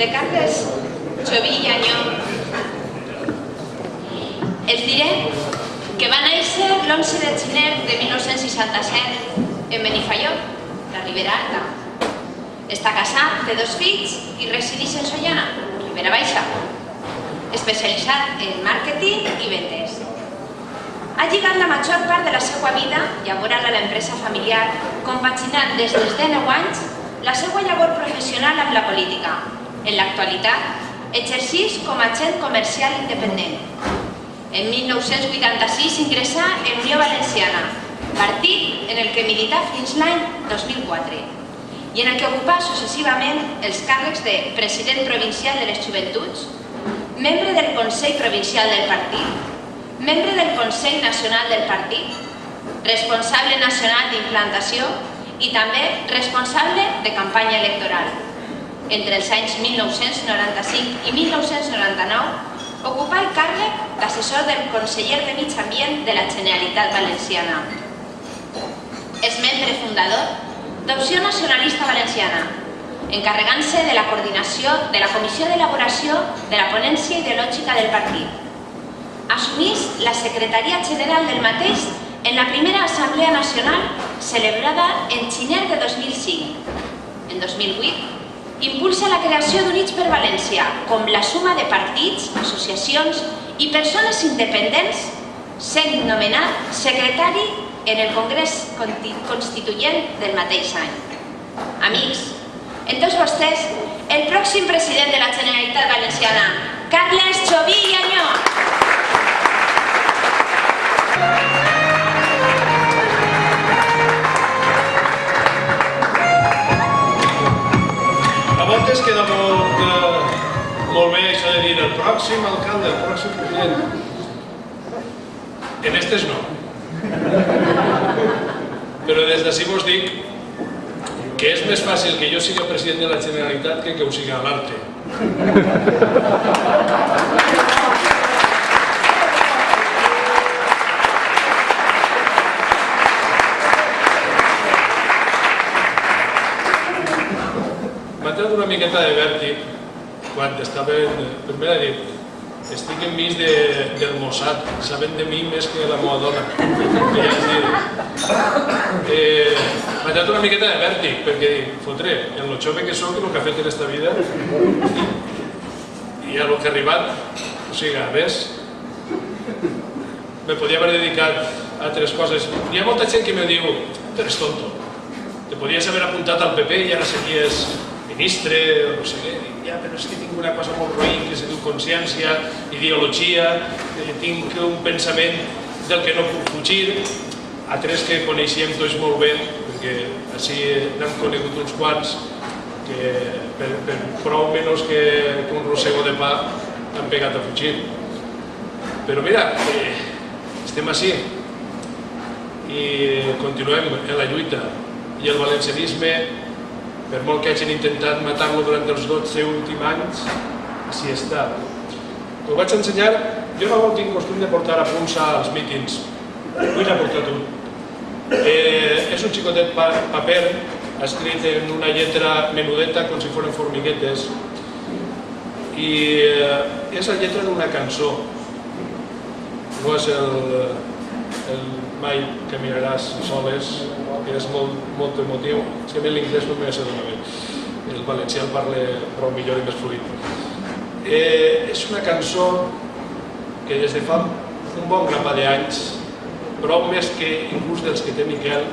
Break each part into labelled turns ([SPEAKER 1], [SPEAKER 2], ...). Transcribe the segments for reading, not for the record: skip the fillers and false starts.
[SPEAKER 1] de Carles Xoví i Añó. Els diré que va néixer l'11 de gener de 1967 en Benifaió, la Ribera Alta. Està casat, té 2 fills i resideix en Sollana, Ribera Baixa, especialitzat en màrqueting i vendes. Ha lligat la major part de la seva vida laboral a l'empresa familiar, compaginant des dels 19 anys la seva llavor professional amb la política. En l'actualitat, exerceix com a agent comercial independent. En 1986 ingressà en Unió Valenciana, partit en el que milità fins l'any 2004 i en el que ocupà successivament els càrrecs de president provincial de les Joventuts, membre del Consell Provincial del Partit, membre del Consell Nacional del Partit, responsable nacional d'implantació i també responsable de campanya electoral. Entre els anys 1995 i 1999 ocupà el càrrec d'assessor del conseller de Mig Ambient de la Generalitat Valenciana. És membre fundador d'Opció Nacionalista Valenciana, encarregant-se de la coordinació de la Comissió d'Elaboració de la Ponència Ideològica del Partit. Assumís la secretaria general del mateix en la primera Assemblea Nacional celebrada en gener de 2005. En 2008, impulsa la creació d'Units per València, com la suma de partits, associacions i persones independents, sent nomenat secretari en el Congrés Constituent del mateix any. Amics, en tots vostès, el pròxim president de la Generalitat Valenciana, Carles Xoví i Añó.
[SPEAKER 2] A voltes queda molt bé això de dir el pròxim alcalde, el pròxim president. En estes no. Però des d'ací vos dic que és més fàcil que jo sigui president de la Generalitat que ho sigui l'Arte. M'ha tret una miqueta de vèrtic quan estava, primer he dit, estic enmig del Mossad, saben de mi més que la meva dona. M'ha tret una miqueta de vèrtic, perquè fotré, en lo jove que soc, el que ha fet en esta vida, i a lo que he arribat, o sigui, a més, me podia haver dedicat a altres coses. Hi ha molta gent que me diu, tu eres tonto, te podies haver apuntat al PP i ara series ministre o no sé què, ja, però és que tinc una cosa molt roïn que se diu consciència, ideologia, tinc un pensament del que no puc fugir. Altres que coneixíem tots molt bé, perquè així n'hem conegut uns quants que per prou menys que un rossego de pa han pegat a fugir. Però mira, estem així i continuem en la lluita i el valencianisme, per molt que hagin intentat matar-lo durant els 12 últims anys, així està. Ho vaig ensenyar, jo no tinc costum de portar apunts als mítings, avui n'he portat un. És un xicotet paper, escrit en una lletra menudeta, com si foren formiguetes, i és la lletra d'una cançó. No és el Mai caminaràs soles, que és molt emotiu. És que a mi l'inglès no m'he dona bé. El valencià el parla prou millor i més fluid. És una cançó que des de fa un bon grapat d'anys, prou més que inclús dels que té Miquel,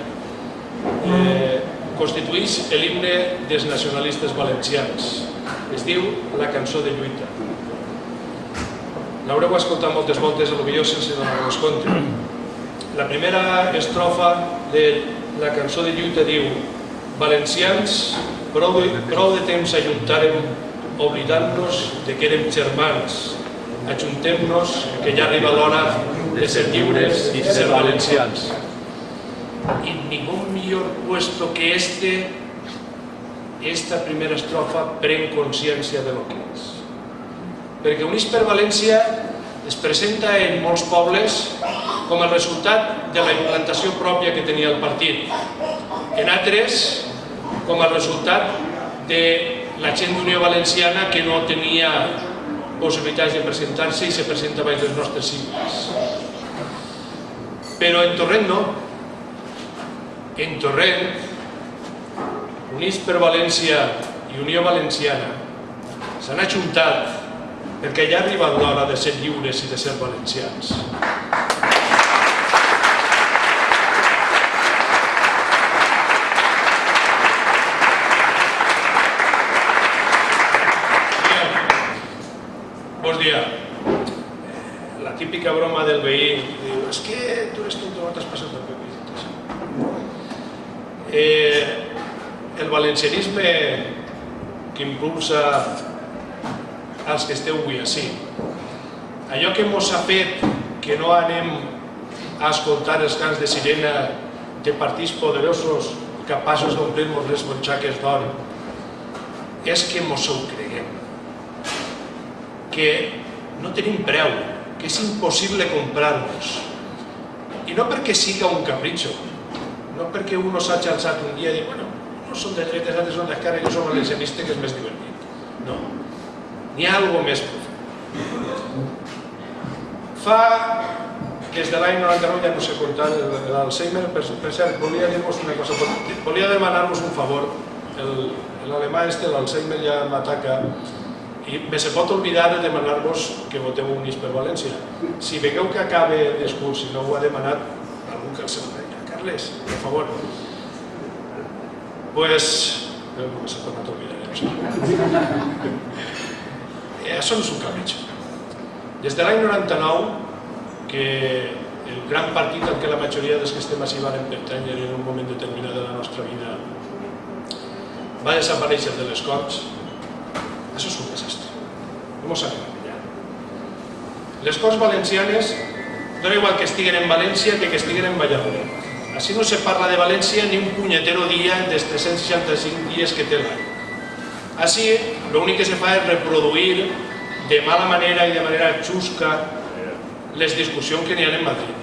[SPEAKER 2] constitueix l'himne dels nacionalistes valencians. Es diu La cançó de lluita. L'haureu escoltat moltes voltes, potser sense donar-vos compte. La primera estrofa de la cançó de lluita diu: valencians, prou de temps ajuntàrem, oblidant-nos de que érem germans. Ajuntem-nos, que ja arriba l'hora de ser lliures i ser valencians. Y ningún millor puesto que esta primera estrofa pren consciència de lo que és. Perquè Units per València es presenta en molts pobles com a resultat de la implantació pròpia que tenia el partit. En altres, com a resultat de la gent d'Unió Valenciana que no tenia possibilitats de presentar-se i se presenta baix les nostres sigles. Però en Torrent no. En Torrent, Units per València i Unió Valenciana s'han ajuntat perquè ja ha arribat l'hora de ser lliures i de ser valencians. Bon dia. La típica broma del veí diu, és que tu eres tonto, no t'has passat el PP. El valencianisme que impulsa els que esteu avui així, allò que mos ha fet que no anem a escoltar els cants de sirena de partits poderosos capaços d'omplir-nos les butxaques d'or, és que mos ho creguem, que no tenim preu, que és impossible comprar-nos. I no perquè siga un capritxo, no perquè un s'hagi alçat un dia i dir, bueno, no són de dretes, altres són d'esquerra, jo soc valencianista, que és més divertit. No, n'hi ha alguna més profund. Fa, des de l'any 99, ja no sé comptar, l'Alzheimer, per cert, volia dir-vos una cosa, volia demanar-vos un favor, l'alemà l'Alzheimer ja m'ataca, i me se pot oblidar de demanar-vos que voteu Units per València. Si veieu que acaba el discurs i no ho ha demanat, algú que el seu deia, Carles, per favor. Pues, me s'ha tornat a oblidar. Això no és un capritxo. Des de l'any 99, que el gran partit al que la majoria dels que estem així van pertànyer en un moment determinat de la nostra vida va desaparèixer de les Corts, això és un desastre. No mos arriba allà. Les Corts Valencianes, dona igual que estiguen en València que estiguen en Valladolid. Així no se parla de València ni un punyetero dia dels 365 dies que té l'any. Així, l'únic que se fa és reproduir de mala manera i de manera xusca les discussions que n'hi ha en Madrid.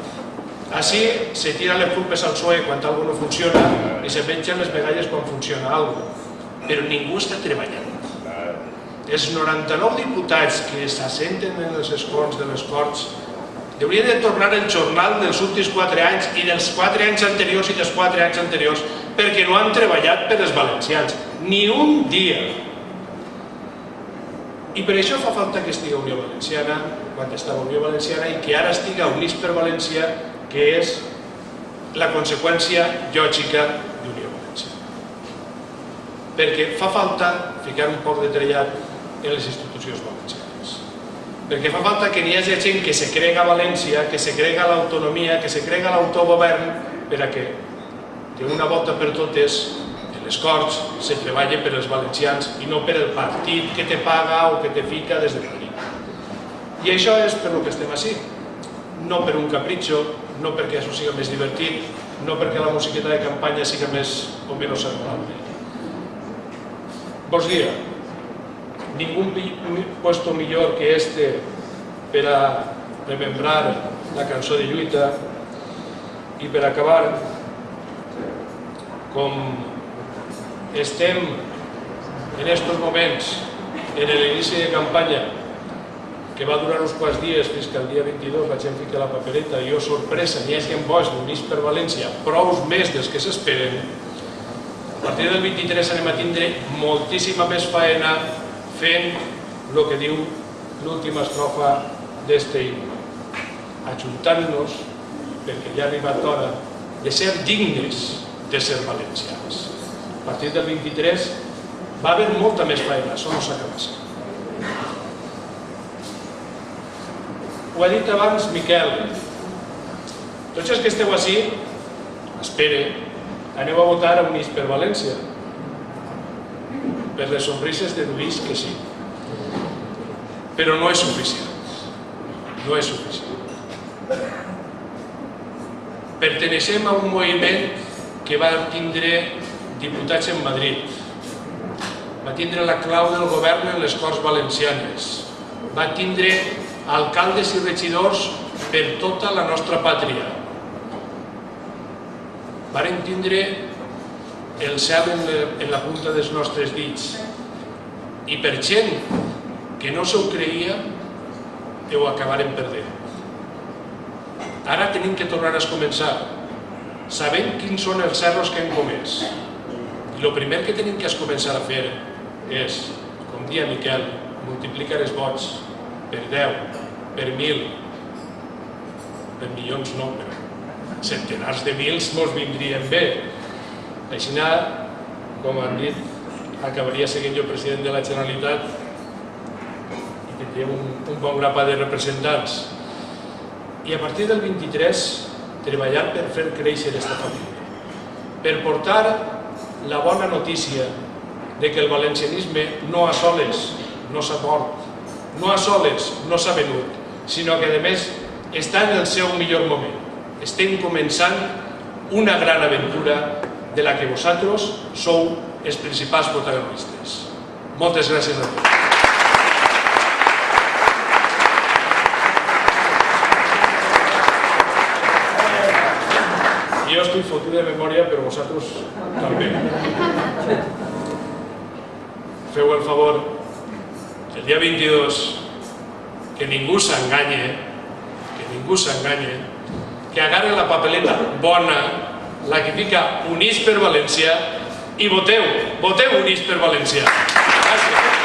[SPEAKER 2] Així, se tira les culpes al PSOE quan alguna no funciona i se pengen les medalles quan funciona alguna cosa. Però ningú està treballant. Els 99 diputats que s'assenten en els escons de les Corts haurien de tornar el jornal dels últims 4 anys i dels 4 anys anteriors i dels 4 anys anteriors perquè no han treballat per als valencians. Ni un dia. I per això fa falta que estigui Unió Valenciana, quan estava Unió Valenciana, i que ara estigui Units per València, que és la conseqüència lògica d'Unió Valenciana. Perquè fa falta ficar un poc de trellat en les institucions valencianes. Perquè fa falta que n'hi hagi gent que se crega a València, que se crega a l'autonomia, que se crega a l'autogovern, per a que d'una volta per totes en les Corts se treballi per als valencians i no per el partit que te paga o que te fica des de Madrid. I això és per el que estem així. No per un capritxo, no perquè això sigui més divertit, no perquè la musiqueta de campanya sigui més o menys agradable. Vos dia, ningún puesto millor que este per a remembrar la cançó de lluita i per acabar, com estem en estos moments en l'inici de campanya que va durar uns quants dies fins que el dia 22 la gent fica la papereta i, oh sorpresa, n'hi hagi en boix d'Units per València prous més dels que s'esperen. A partir del 23 anem a tindre moltíssima més faena fent el que diu l'última estrofa d'este himne, ajuntant-nos perquè ja ha arribat l'hora de ser dignes de ser valencians. A partir del 23 va haver molta més faena, això no s'acaba. Ho ha dit abans Miquel, tots els que esteu així, espere, aneu a votar a Units per València. Per les sonrises de Lluís que sí. Però no és suficient. No és suficient. Perteneixem a un moviment que va tindre diputats en Madrid. Va tindre la clau del govern en les Corts Valencianes. Va tindre alcaldes i regidors per tota la nostra pàtria. Varen tindre el cel en la punta dels nostres dits. I per gent que no s'ho creia, ho acabarem perdent. Ara tenim que tornar a començar, sabent quins són els errors que hem comès. I el primer que tenim que començar a fer és, com dia Miquel, multiplicar els vots per 10, per 1.000, per milions no, però centenars de mils mos vindrien bé. Així, com han dit, acabaria seguint jo president de la Generalitat i tindríem un bon grapat de representants. I a partir del 23 treballar per fer créixer aquesta família, per portar la bona notícia de que el valencianisme no a soles no s'ha mort, no a soles no s'ha venut, sinó que a més està en el seu millor moment. Estem començant una gran aventura de la que vosaltres sou els principals protagonistes. Moltes gràcies a tots. Jo estic fotut de memòria, però vosaltres també. Feu el favor, el dia 22, que ningú s'enganye, que agarre la papeleta bona, la que fica Units per València, i voteu Units per València. Gràcies.